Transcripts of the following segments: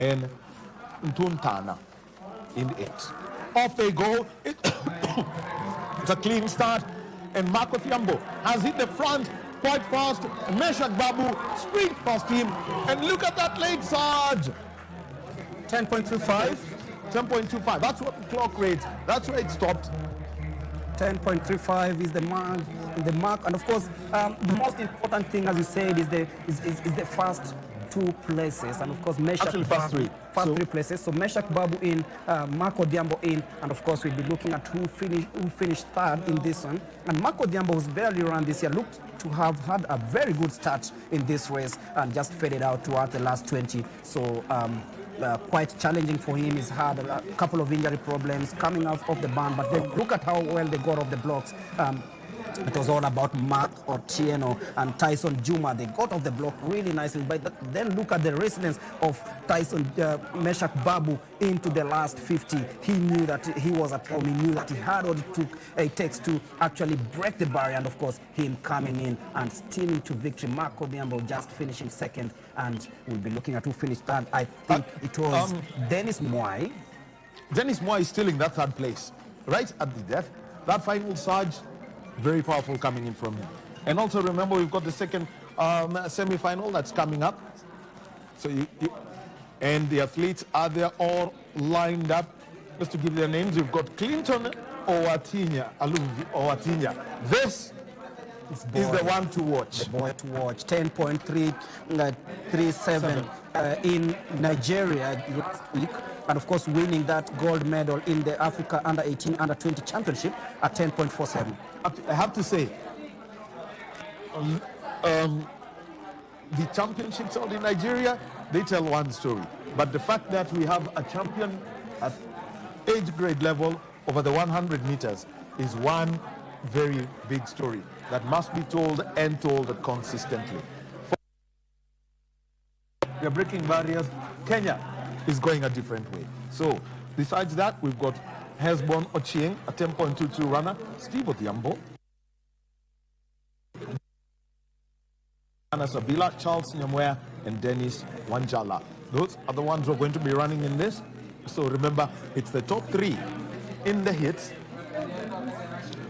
and Ntuntana in it. Off they go. It's a clean start, and Marco Thiambo has hit the front quite fast. Meshak Babu sprint past him, and look at that late surge. 10.25. 10.25. That's what the clock reads. That's where it stopped. 10.35 is the mark, and of course, the most important thing, as you said, is the first two places, and of course, Actually, first three. Three places. So Meshak Babu in, Marco Thiambo in, and of course, we'll be looking at who finished third in this one. And Marco Thiambo, who's barely run this year, looked to have had a very good start in this race and just faded out towards the last 20. So. Quite challenging for him. He's had a couple of injury problems coming out of the barn, but then look at how well they got off the blocks. It was all about Mark Otieno and Tyson Juma. They got off the block really nicely, but then look at the resilience of Tyson Meshak Babu into the last 50. He knew that he was at home. He knew that he had what it takes to actually break the barrier, and of course, him coming in and steaming to victory. Marco Thiambo just finishing second, and we'll be looking at who finished third. I think it was Dennis Mwai. Dennis Mwai is still in that third place, right at the death. That final surge, very powerful coming in from him. And also remember, we've got the second semi-final that's coming up. So and the athletes are there all lined up. Just to give their names, we've got Clinton Owatinya, Aluvi Owatinya. This is the one to watch. The boy to watch. 10.337 in Nigeria last week. And of course, winning that gold medal in the Africa Under-18, Under-20 Championship at 10.47. I have to say, the championships out in Nigeria, they tell one story. But the fact that we have a champion at age grade level over the 100 meters is one very big story that must be told and told consistently. We are breaking barriers. Kenya is going a different way. So besides that, we've got Hesbon Ochieng, a 10.22 runner, Steve Odhiambo, Anna Sabila, Charles Nyamwea, and Dennis Wanjala. Those are the ones who are going to be running in this. So remember, it's the top three in the hits,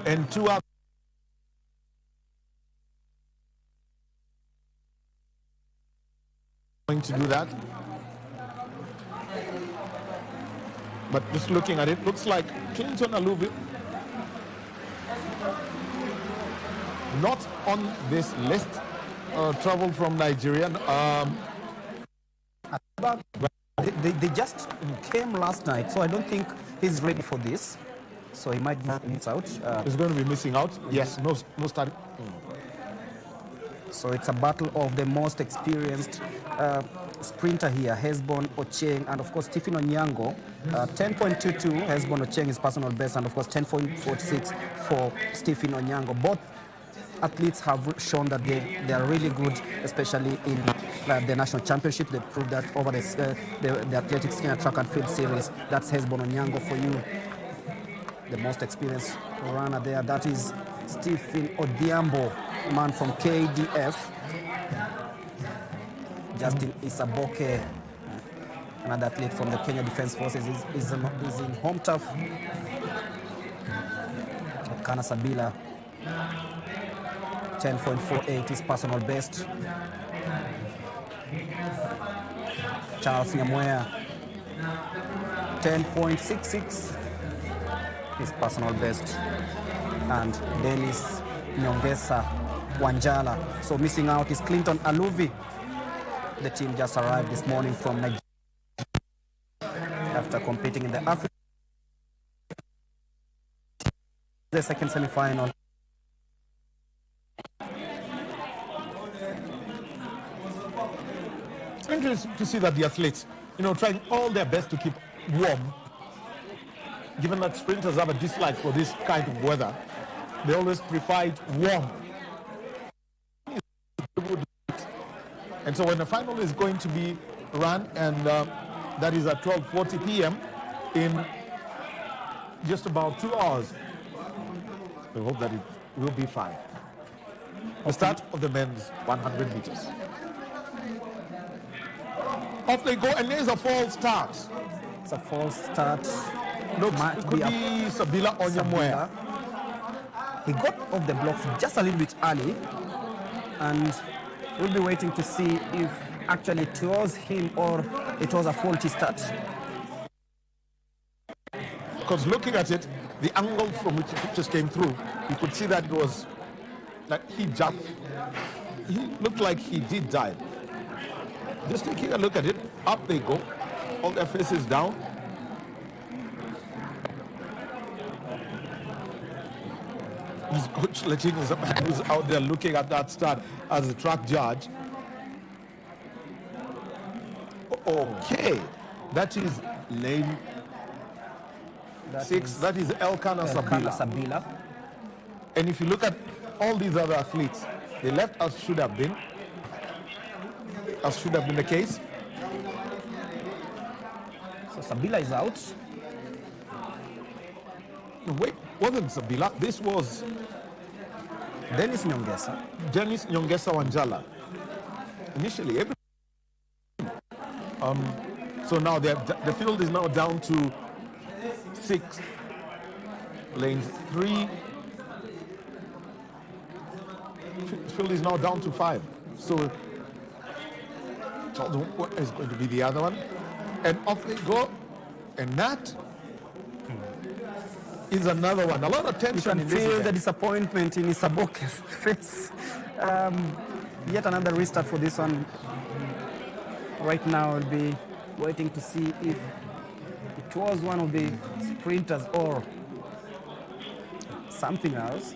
and two are going to do that. But just looking at it, looks like Clinton Aluvi not on this list. Travel from Nigeria. They just came last night, so I don't think he's ready for this. So he might miss out. He's going to be missing out. Yes, no start. So it's a battle of the most experienced sprinter here, Hesbon Ochieng, and of course Stephen Onyango. 10.22, Hesbon Ochieng is personal best, and of course 10.46 for Stephen Onyango. Both athletes have shown that they are really good, especially in the national championship. They proved that over the athletics Kenya track and field series. That's Hesbon Onyango for you, the most experienced runner there. That is Stephen Odhiambo, man from KDF. Justin Isaboke, another athlete from the Kenya Defense Forces, is in home turf. Kana Sabila, 10.48 is personal best. Charles Nyamwea, 10.66 is personal best. And Dennis Nyongesa Wanjala. So missing out is Clinton Aluvi. The team just arrived this morning from Nigeria after competing in the Africa. The second semi-final. It's interesting to see that the athletes, trying all their best to keep warm. Given that sprinters have a dislike for this kind of weather, they always prefer it warm. And so when the final is going to be run, and that is at 12:40 p.m. in just about 2 hours, we hope that it will be fine. The start of the men's 100 meters. Off they go, and there's a false start. It's a false start. Looks, Might it could a be Sabila Onyamwea. He got off the blocks just a little bit early, and we'll be waiting to see if actually it was him or it was a faulty start. Because looking at it, the angle from which the pictures came through, you could see that it was like he jumped. He looked like he did dive. Just taking a look at it, up they go, all their faces down. His coach letting his man who's out there looking at that start as a track judge. Okay, that is lane 6. That is Elkanah Sabila. And if you look at all these other athletes, they left as should have been the case. So Sabila is out. No, wait, wasn't Sabila. This was Dennis Nyongesa. Dennis Nyongesa Wanjala. Initially, so now the field is now down to 6. Lane 3. Field is now down to 5. So what is going to be the other one? And off they go. And that is another one. A lot of tension. You can feel the disappointment in Isaboke's face. Yet another restart for this one. Right now, I'll be waiting to see if it was one of the sprinters or something else.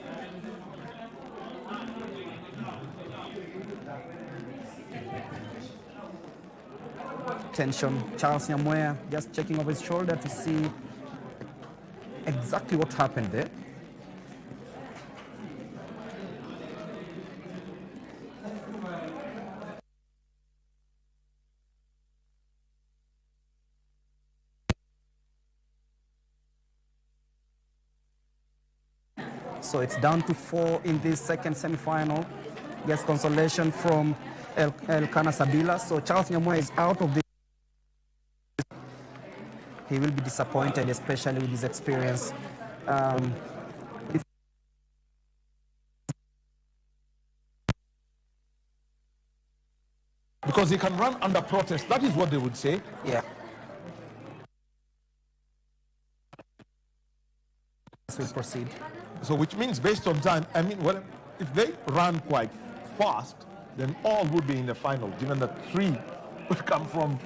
Tension. Charles Nyamwea just checking over his shoulder to see exactly what happened there. So it's down to 4 in this second semi-final. Gets consolation from Elkanah Sabila. So Charles Nyamwea is out of this. He will be disappointed, especially with his experience. Because he can run under protest. That is what they would say. Yeah. We'll proceed. So which means based on time, I mean, well, if they run quite fast, then all would be in the final, given that 3 would come from.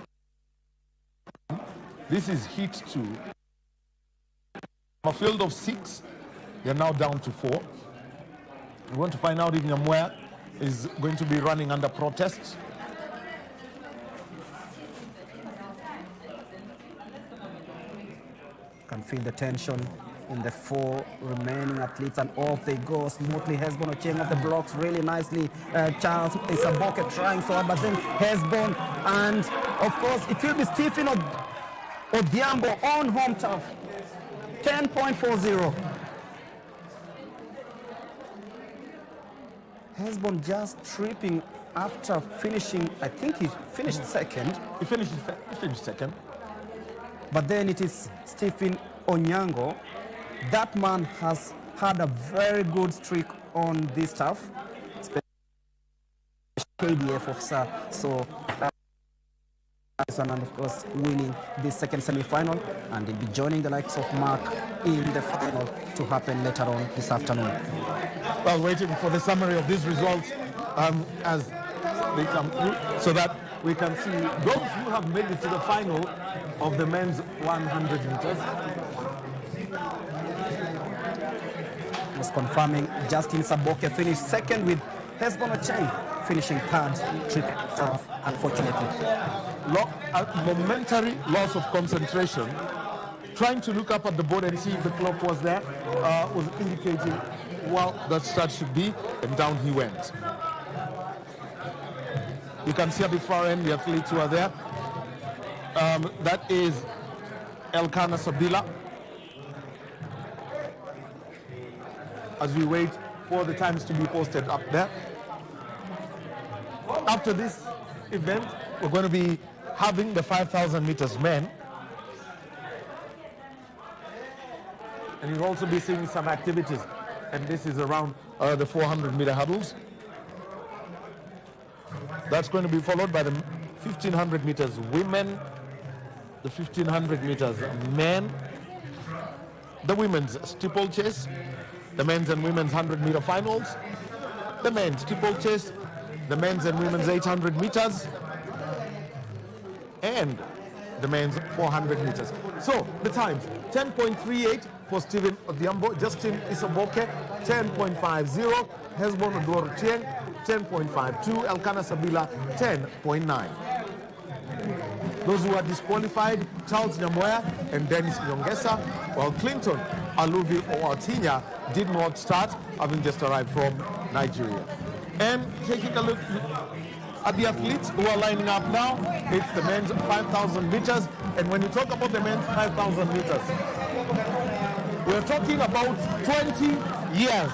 This is heat 2. A field of 6, they're now down to 4. We want to find out if Nyamwea is going to be running under protest. Can feel the tension in the 4 remaining athletes, and off they go smoothly. Hesbon Ochieng off the blocks really nicely. Charles Isaboke trying so hard, but then Hesbon, and of course it will be Stephen Odhiambo on home turf. 10.40. Hesbon just tripping after finishing. I think he finished second. He finished second. But then it is Stephen Onyango. That man has had a very good streak on this turf, especially KDF officer. So and of course winning this second semi-final, and he'll be joining the likes of Mark in the final to happen later on this afternoon. Well, waiting for the summary of these results as they come through, so that we can see those who have made it to the final of the men's 100 meters. Was confirming Justin Saboke finished second, with Hesbon Ochieng finishing third, trip off, unfortunately. Momentary loss of concentration. Trying to look up at the board and see if the clock was there, was indicating well that start should be, and down he went. You can see at the far end the athletes who are there. That is Elkanah Sabila. As we wait for the times to be posted up there. After this event, we're going to be having the 5,000 meters men. And you'll also be seeing some activities. And this is around the 400-meter hurdles. That's going to be followed by the 1,500 meters women, the 1,500 meters men, the women's steeplechase, the men's and women's 100-meter finals, the men's steeplechase, the men's and women's 800 meters, and the men's 400 meters. So the times: 10.38 for Stephen Odhiambo, Justin Isoboke, 10.50, Hesbon Oduor-Ochieng, 10.52, Elkanah Sabila, 10.9. Those who are disqualified: Charles Nyamoya and Dennis Nyongesa, while Clinton Aluvi Oatinya did not start, having just arrived from Nigeria. And taking a look at the athletes who are lining up now, it's the men's 5,000 meters. And when you talk about the men's 5,000 meters, we're talking about 20 years.